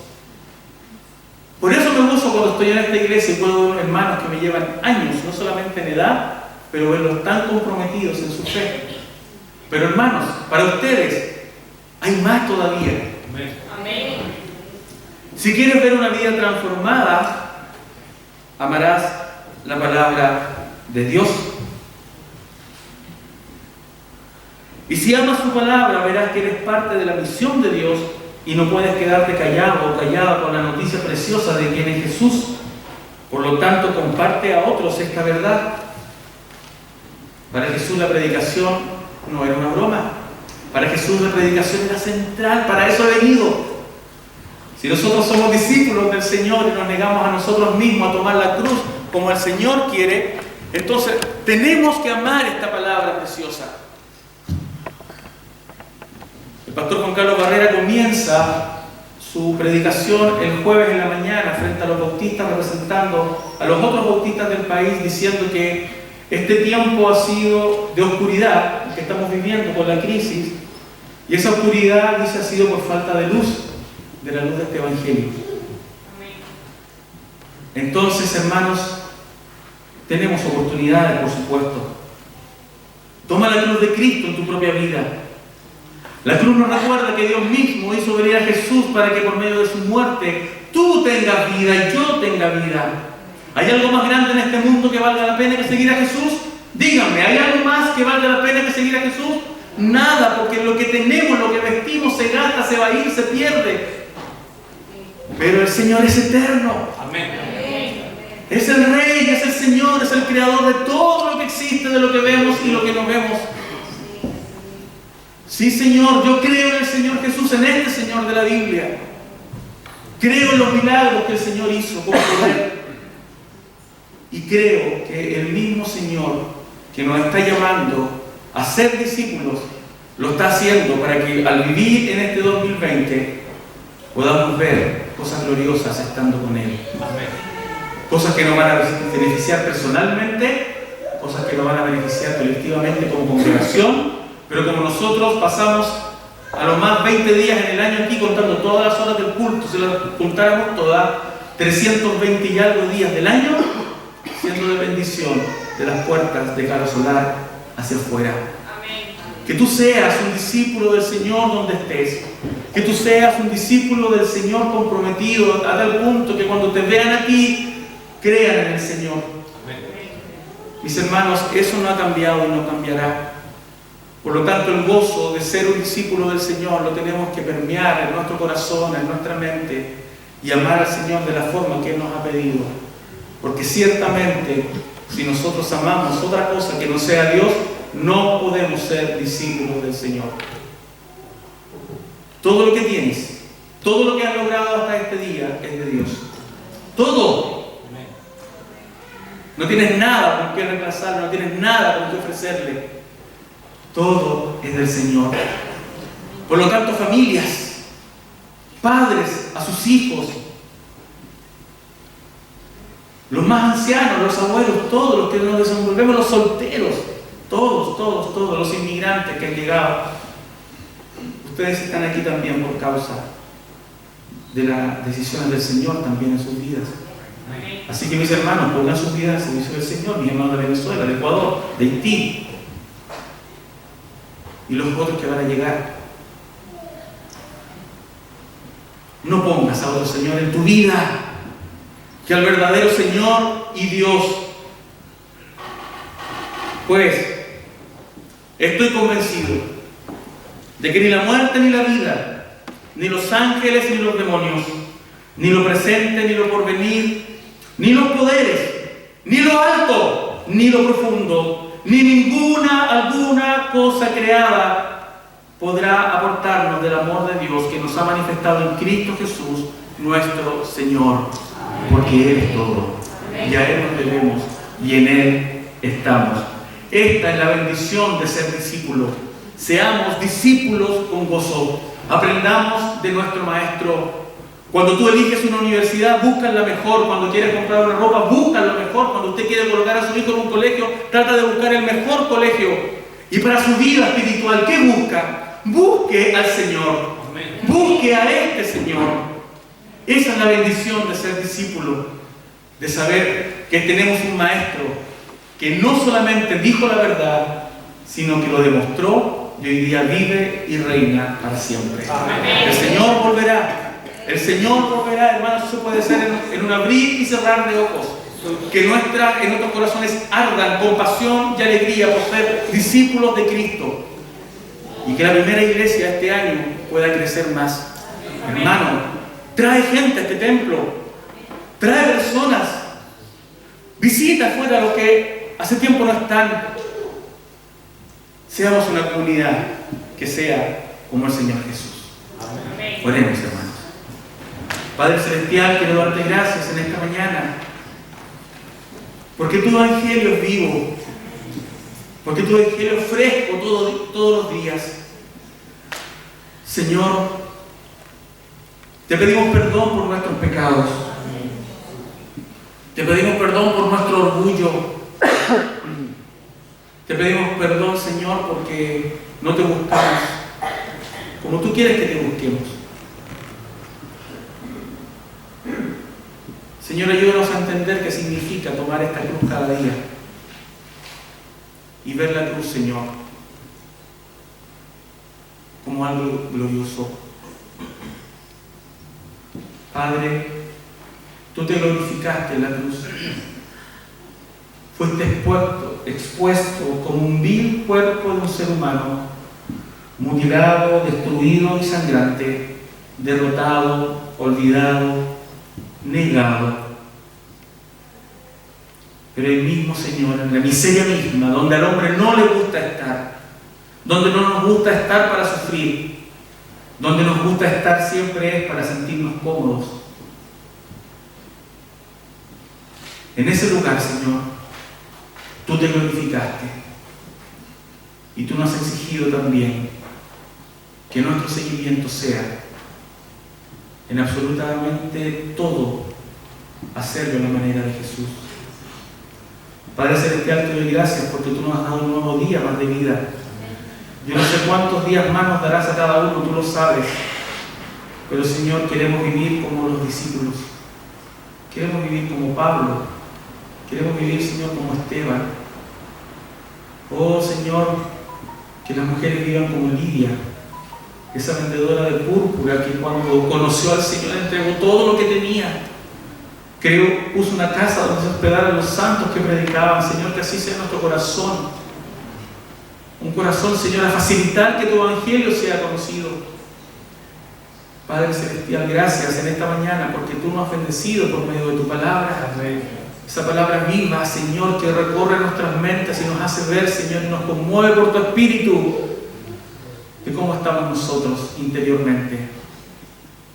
Por eso me gozo cuando estoy en esta iglesia y puedo ver hermanos que me llevan años, no solamente en edad, pero verlos tan comprometidos en su fe. Pero hermanos, para ustedes hay más todavía. Amén. Si quieres ver una vida transformada, amarás la palabra de Dios. Y si amas su palabra, verás que eres parte de la misión de Dios y no puedes quedarte callado o callada con la noticia preciosa de quién es Jesús. Por lo tanto, comparte a otros esta verdad. Para Jesús la predicación no era una broma. Para Jesús la predicación era central, para eso he venido. Si nosotros somos discípulos del Señor y nos negamos a nosotros mismos a tomar la cruz como el Señor quiere, entonces tenemos que amar esta palabra preciosa. El pastor Juan Carlos Barrera comienza su predicación el jueves en la mañana frente a los bautistas, representando a los otros bautistas del país, diciendo que este tiempo ha sido de oscuridad que estamos viviendo con la crisis, y esa oscuridad, dice, ha sido por falta de luz, de la luz de este Evangelio. Entonces, hermanos, tenemos oportunidades, por supuesto. Toma la cruz de Cristo en tu propia vida. La cruz nos recuerda que Dios mismo hizo venir a Jesús para que por medio de su muerte tú tengas vida y yo tenga vida. ¿Hay algo más grande en este mundo que valga la pena que seguir a Jesús? Díganme, ¿hay algo más que valga la pena que seguir a Jesús? Nada, porque lo que tenemos, lo que vestimos, se gasta, se va a ir, se pierde. Pero el Señor es eterno. Amén. Es el Rey, es el Señor, es el Creador de todo lo que existe, de lo que vemos y lo que no vemos. Sí, Señor, yo creo en el Señor Jesús, en este Señor de la Biblia. Creo en los milagros que el Señor hizo con poder. Y creo que el mismo Señor que nos está llamando a ser discípulos, lo está haciendo para que al vivir en este 2020 podamos ver cosas gloriosas estando con Él. Amén. Cosas que nos van a beneficiar personalmente, cosas que nos van a beneficiar colectivamente como congregación, pero como nosotros pasamos a los más 20 días en el año aquí contando todas las horas del culto, si las juntáramos todas, 320 y algo días del año, siendo de bendición de las puertas de Caro Solar hacia afuera. Amén. Que tú seas un discípulo del Señor donde estés. Que tú seas un discípulo del Señor comprometido a tal punto que cuando te vean aquí, crean en el Señor. Amén. Mis hermanos, eso no ha cambiado y no cambiará. Por lo tanto, el gozo de ser un discípulo del Señor lo tenemos que permear en nuestro corazón, en nuestra mente, y amar al Señor de la forma que Él nos ha pedido. Porque ciertamente, si nosotros amamos otra cosa que no sea Dios, no podemos ser discípulos del Señor. Todo lo que tienes, todo lo que has logrado hasta este día es de Dios. Todo. No tienes nada con qué reemplazarlo, no tienes nada con qué ofrecerle. Todo es del Señor. Por lo tanto, familias, padres a sus hijos, los más ancianos, los abuelos, todos los que nos desenvolvemos, los solteros, todos, los inmigrantes que han llegado. Ustedes están aquí también por causa de las decisiones del Señor también en sus vidas. Así que mis hermanos, pongan sus vidas al servicio del Señor, mis hermanos de Venezuela, de Ecuador, de Haití y los otros que van a llegar. No pongas a otro Señor en tu vida, que al verdadero Señor y Dios. Pues estoy convencido de que ni la muerte ni la vida, ni los ángeles ni los demonios, ni lo presente ni lo porvenir, ni los poderes, ni lo alto, ni lo profundo, ni alguna cosa creada podrá aportarnos del amor de Dios que nos ha manifestado en Cristo Jesús, nuestro Señor, porque Él es todo, y a Él nos debemos, y en Él estamos. Esta es la bendición de ser discípulos. Seamos discípulos con gozo. Aprendamos de nuestro Maestro. Cuando tú eliges una universidad, busca la mejor. Cuando quieres comprar una ropa, busca lo mejor. Cuando usted quiere colocar a su hijo en un colegio, trata de buscar el mejor colegio. Y para su vida espiritual, ¿qué busca? Busque al Señor. Busque a este Señor. Esa es la bendición de ser discípulo. De saber que tenemos un Maestro que no solamente dijo la verdad, sino que lo demostró y hoy día vive y reina para siempre. Amén. El Señor volverá. El Señor volverá, hermanos. Eso puede ser en un abrir y cerrar de ojos. Que en nuestros corazones ardan con pasión y alegría por ser discípulos de Cristo. Y que la primera iglesia este año pueda crecer más. Amén. Hermano, trae gente a este templo. Trae personas. Visita afuera a los que hace tiempo no están. Seamos una comunidad que sea como el Señor Jesús. Amén. Oremos, hermanos. Padre Celestial, quiero darte gracias en esta mañana, porque tu Evangelio es vivo, porque tu Evangelio es fresco todos los días. Señor, Te pedimos perdón por nuestros pecados. Te pedimos perdón por nuestro orgullo. Te pedimos perdón, Señor, porque no te buscamos como tú quieres que te busquemos. Señor, ayúdanos a entender qué significa tomar esta cruz cada día y ver la cruz, Señor, como algo glorioso. Padre, tú te glorificaste en la cruz. Fuiste expuesto como un vil cuerpo de un ser humano, mutilado, destruido y sangrante, derrotado, olvidado, negado. Pero el mismo Señor, en la miseria misma, donde al hombre no le gusta estar, donde no nos gusta estar para sufrir, donde nos gusta estar siempre es para sentirnos cómodos. En ese lugar, Señor, tú te glorificaste y tú nos has exigido también que nuestro seguimiento sea en absolutamente todo hacerlo de la manera de Jesús. Padre Celestial, te doy gracias porque tú nos has dado un nuevo día más de vida. Yo no sé cuántos días más nos darás a cada uno, tú lo sabes. Pero Señor, queremos vivir como los discípulos. Queremos vivir como Pablo. Queremos vivir, Señor, como Esteban. Oh Señor, que las mujeres vivan como Lidia, esa vendedora de púrpura que cuando conoció al Señor entregó todo lo que tenía. Creo, puso una casa donde se hospedaran los santos que predicaban. Señor, que así sea nuestro corazón. Un corazón, Señor, a facilitar que tu evangelio sea conocido. Padre Celestial, gracias en esta mañana porque tú nos has bendecido por medio de tu palabra. Esa palabra viva, Señor, que recorre nuestras mentes y nos hace ver, Señor, y nos conmueve por tu espíritu de cómo estamos nosotros interiormente.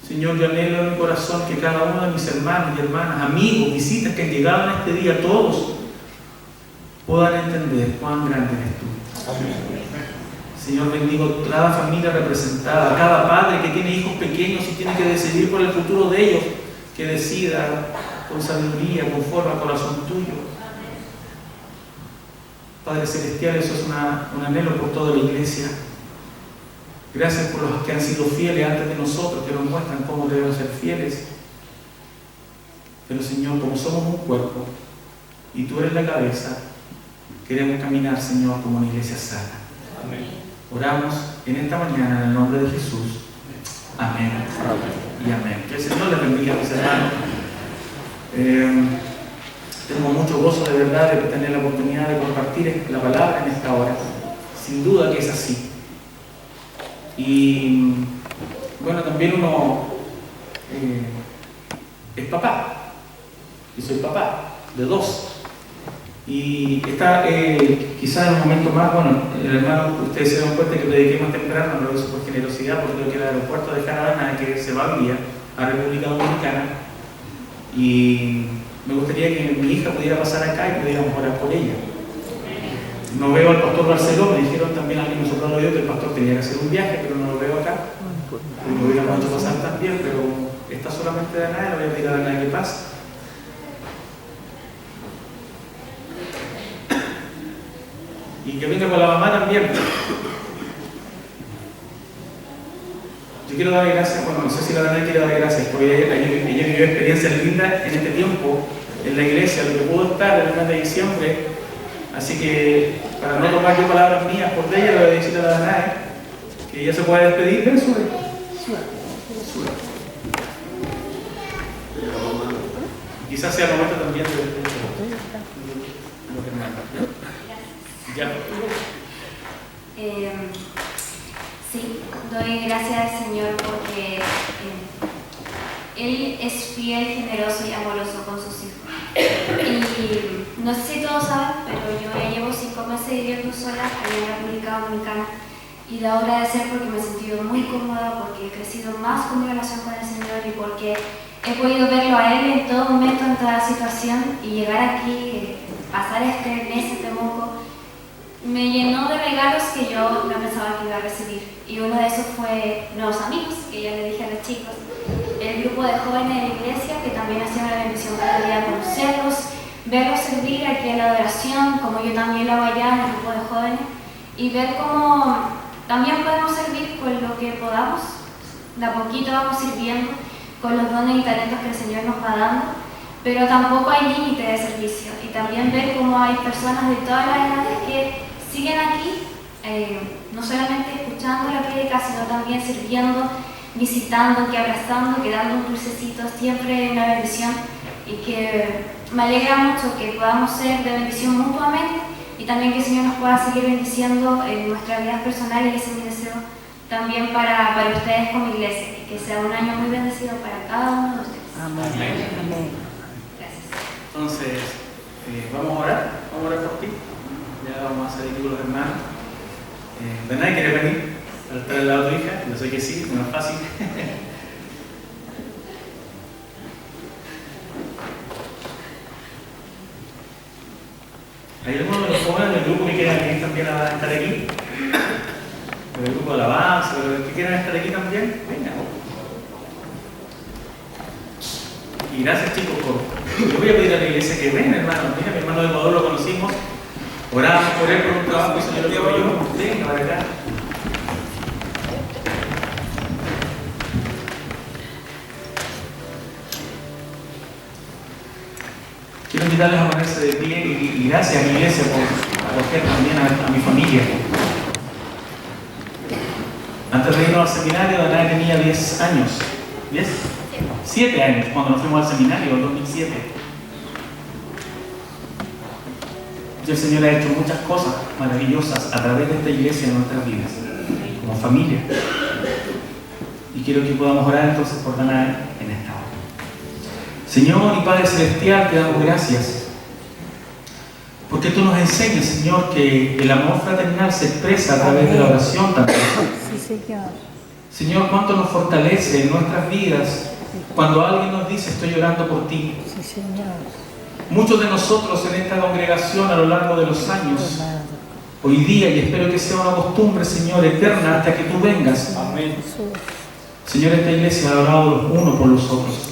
Señor, yo anhelo en mi corazón que cada uno de mis hermanos y hermanas, amigos, visitas que han llegado en este día, todos puedan entender cuán grande eres tú. Amén. Señor, bendigo cada familia representada, cada padre que tiene hijos pequeños y tiene que decidir por el futuro de ellos, que decida con sabiduría, conforme al corazón tuyo. Padre Celestial, eso es un anhelo por toda la iglesia. Gracias por los que han sido fieles antes de nosotros, que nos muestran cómo debemos ser fieles. Pero Señor, como somos un cuerpo y tú eres la cabeza, queremos caminar, Señor, como una iglesia sana. Amén. Oramos en esta mañana en el nombre de Jesús. Amén. Amén. Y amén. Que el Señor les bendiga, mis hermanos. Tengo mucho gozo de verdad de tener la oportunidad de compartir la palabra en esta hora. Sin duda que es así. Y bueno, también uno es papá. Y soy papá de 2. Y está quizás en un momento más, bueno, el hermano, ustedes se dan cuenta que prediqué más temprano, no lo hice por generosidad, porque creo que el aeropuerto de Canadá, que se va a Villa, a República Dominicana, y me gustaría que mi hija pudiera pasar acá y pudiéramos orar por ella. No veo al pastor Barceló, me dijeron también, alguien me sopló el oído que el pastor tenía que hacer un viaje, pero no lo veo acá. Lo hubiéramos hecho pasar también, pero está solamente de nada, le voy a pedir a Danae que pase. Y que venga con la mamá también. Yo quiero darle gracias, bueno, no sé si la Danae quiere darle gracias, porque ella vivió experiencias lindas en este tiempo, en la iglesia, lo que pudo estar en el mes de diciembre. Así que, para no tomar yo palabras mías por ella, le voy a decir a la Danae que ella se puede despedir de eso. Quizás sea el momento también de los hermanos. Ya. Sí, doy gracias al Señor porque Él es fiel, generoso y amoroso con sus hijos. Y no sé si todos saben, pero yo ya llevo 5 meses viviendo sola allá en la República Dominicana y debo agradecer porque me he sentido muy cómoda, porque he crecido más con mi relación con el Señor y porque he podido verlo a Él en todo momento, en toda situación, y llegar aquí, pasar este mes en Temuco, me llenó de regalos que yo no pensaba que iba a recibir. Y uno de esos fue nuevos amigos, que ya le dije a los chicos. el grupo de jóvenes de la iglesia, que también ha sido una bendición cada día conocerlos, verlos servir aquí en la adoración, como yo también lo hago allá en el grupo de jóvenes, y ver cómo también podemos servir con lo que podamos, de a poquito vamos sirviendo con los dones y talentos que el Señor nos va dando, pero tampoco hay límite de servicio, y también ver cómo hay personas de todas las edades que siguen aquí, no solamente escuchando la prédica, sino también sirviendo, visitando, que abrazando, que dando un dulcecito, siempre una bendición, y que me alegra mucho que podamos ser de bendición mutuamente y también que el Señor nos pueda seguir bendiciendo en nuestra vida personal, y ese es mi deseo también para ustedes como iglesia, y que sea un año muy bendecido para cada uno de ustedes. Amén. Amén. Gracias. Entonces, vamos a orar por ti. Ya vamos a salir con los hermanos. ¿Verdad? ¿Quieres venir al estar al lado de tu hija? Yo sé que sí, no es fácil. ¿Hay alguno de los jóvenes del grupo que quieran venir también a estar aquí? ¿El grupo de alabanza? ¿Que quieran estar aquí también? Venga. Y gracias, chicos, yo voy a pedir a la iglesia que venga, hermano. Mira, mi hermano de Ecuador lo conocimos. Oramos por él por un trabajo y se lo llevo yo. Venga, para acá. Quiero invitarles a ponerse de pie y gracias a mi iglesia por acoger también a mi familia. Antes de irnos al seminario, Danae tenía 10 años. ¿10? 7 años cuando nos fuimos al seminario, en 2007. Y el Señor ha hecho muchas cosas maravillosas a través de esta iglesia en nuestras vidas, como familia. Y quiero que podamos orar entonces por Danae en esta hora. Señor y Padre Celestial, te damos gracias, porque tú nos enseñas, Señor, que el amor fraternal se expresa a través de la oración también. Sí, Señor. Señor, cuánto nos fortalece en nuestras vidas cuando alguien nos dice, estoy orando por ti. Sí, Señor. Muchos de nosotros en esta congregación a lo largo de los años, hoy día, y espero que sea una costumbre, Señor, eterna hasta que tú vengas. Amén. Señor, esta iglesia ha orado los unos por los otros.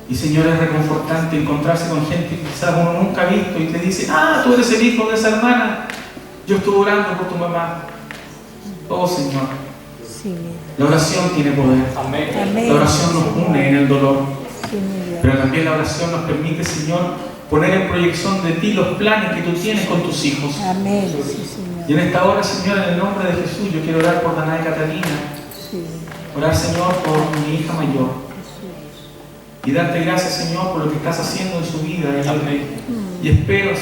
Y Señor, es reconfortante encontrarse con gente que quizás uno nunca ha visto y te dice, tú eres el hijo de esa hermana, yo estuve orando por tu mamá. Oh Señor, Sí, la oración tiene poder. Amén. La oración nos une en el dolor, Sí, mi Dios. pero también la oración nos permite, Señor, poner en proyección de ti los planes que tú tienes con tus hijos. Amén. Sí, Señor. Y en esta hora, Señor, en el nombre de Jesús, yo quiero orar por Danae Catalina, Sí, orar, Señor, por mi hija mayor. Jesús. Y darte gracias, Señor, por lo que estás haciendo en su vida. Y espero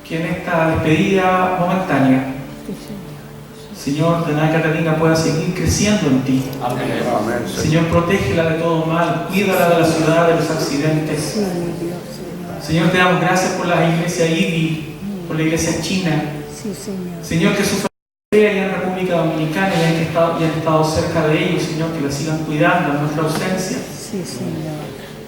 que en esta despedida momentánea, Sí, Señor, Danae Catalina pueda seguir creciendo en ti. Amén. Señor, protégela de todo mal, cuídala de la ciudad, de los accidentes. Sí, mi Dios, Señor. Señor, te damos gracias por la iglesia IBI, por la iglesia china. Sí, Señor. Señor, que su familia allá en República Dominicana y han estado cerca de ellos, Señor, que la sigan cuidando en nuestra ausencia. Sí, Señor.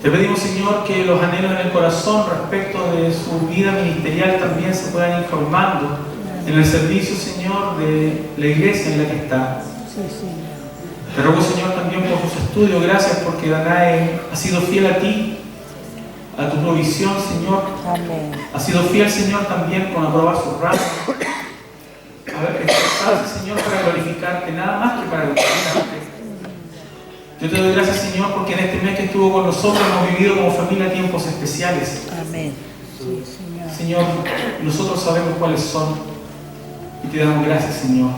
Te pedimos, Señor, que los anhelos en el corazón respecto de su vida ministerial también se puedan ir formando en el servicio, Señor, de la iglesia en la que está. Sí, Señor. Te ruego, Señor, también por sus estudios. Gracias porque Danae ha sido fiel a ti, a tu provisión, Señor. Amén. Ha sido fiel, Señor, también con aprobar sus ramos. A ver, esforzarse, Señor, para glorificarte, nada más que para glorificarte. Yo te doy gracias, Señor, porque en este mes que estuvo con nosotros hemos vivido como familia tiempos especiales. Amén. Sí, Señor. Señor, nosotros sabemos cuáles son y te damos gracias, Señor.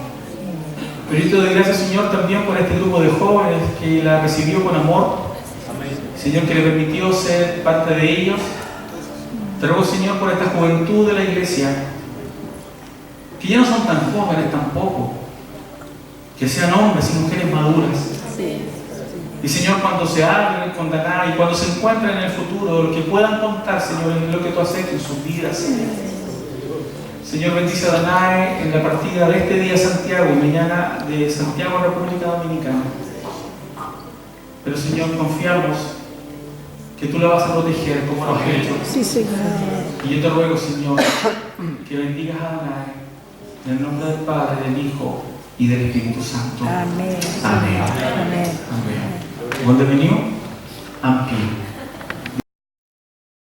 Pero yo te doy gracias, Señor, también por este grupo de jóvenes que la recibió con amor. Señor, que le permitió ser parte de ellos. Te ruego, Señor, por esta juventud de la iglesia, que ya no son tan jóvenes tampoco, que sean hombres y mujeres maduras. Sí. Y Señor, cuando se hablen con Danae y cuando se encuentren en el futuro, lo que puedan contar, Señor, en lo que tú has hecho en sus vidas. Señor, bendice a Danae en la partida de este día a Santiago y mañana de Santiago a República Dominicana. Pero Señor, confiamos que tú la vas a proteger como lo has hecho. Sí, Señor. Y yo te ruego, Señor, que bendigas a Danae en el nombre del Padre, del Hijo y del Espíritu Santo. Amén. Amén. Amén. Amén. ¿Dónde venimos? Ampie.